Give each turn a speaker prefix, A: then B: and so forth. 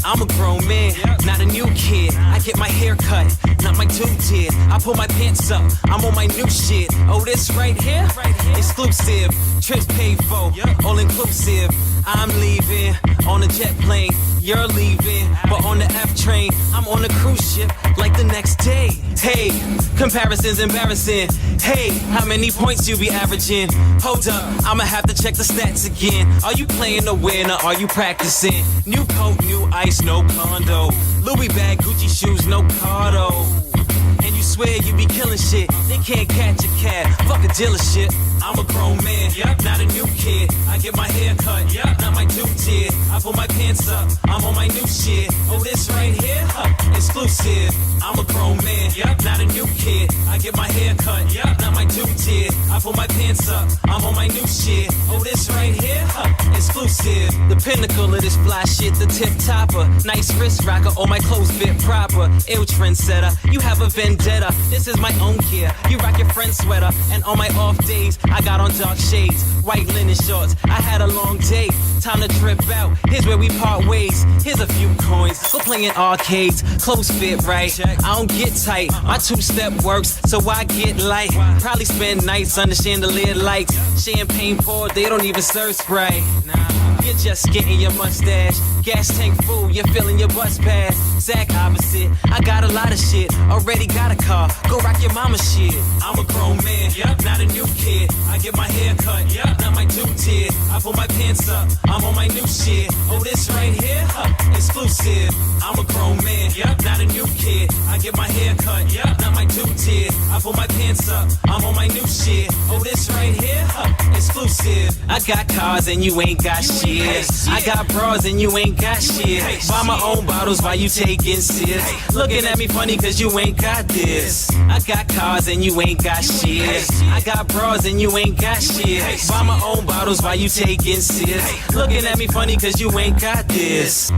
A: I'm a grown man, not a new kid. I get my hair cut, not my dude did. I pull my pants up, I'm on my new shit. Oh, this right here? Exclusive, trips paid for, all inclusive. I'm leaving on a jet plane, you're leaving, but on the F train, I'm on a cruise ship like the next day. Hey, comparison's embarrassing. Hey, how many points you be averaging? Hold up, I'ma have to check the stats again. Are you playing to win or are you practicing? New coat, new ice, no condo. Louis bag, Gucci shoes, no cardo. And you swear you be killing shit. They can't catch a cab, fuck a dealership. I'm a grown man, not a new kid. I get my hair cut, not my dude did. I pull my pants up, I'm on my new shit. Oh, this right here, exclusive. I'm a grown man, not a new kid. I get my hair cut, not my dude did. I pull my pants up, I'm on my new shit. Oh, this right here, exclusive. The pinnacle of this fly shit, the tip topper. Nice wrist rocker, all my clothes fit proper. Ill trendsetter, you have a vendetta. This is my own gear, you rock your friend's sweater. And on my off days, I got on dark shades, white linen shorts. I had a long day, time to trip out. Here's where we part ways. Here's a few coins, go play in arcades. Clothes fit right, I don't get tight. My two-step works, so I get light. Probably spend nights under chandelier lights. Champagne poured, they don't even serve Sprite. You're just getting your mustache. Gas tank full, you're filling your bus pass. Exact opposite, I got a lot of shit. Already got a car, go rock your mama shit. I'm a grown man, not a new kid. I get my hair cut, not my dude did. I pull my pants up, I'm on my new shit. Oh, this right here, exclusive. I'm a grown man, not a new kid. I get my hair cut, not my dude did. I pull my pants up, I'm on my new shit. Oh, this right here, exclusive. I got cars and you ain't got shit. I got bras and you ain't got shit. Buy my own bottles while you taking sips. Looking at me funny cause you ain't got this. I got cars and you ain't got shit. I got bras and you ain't got shit. Buy my own bottles while you taking sips. Looking at me funny cause you ain't got this.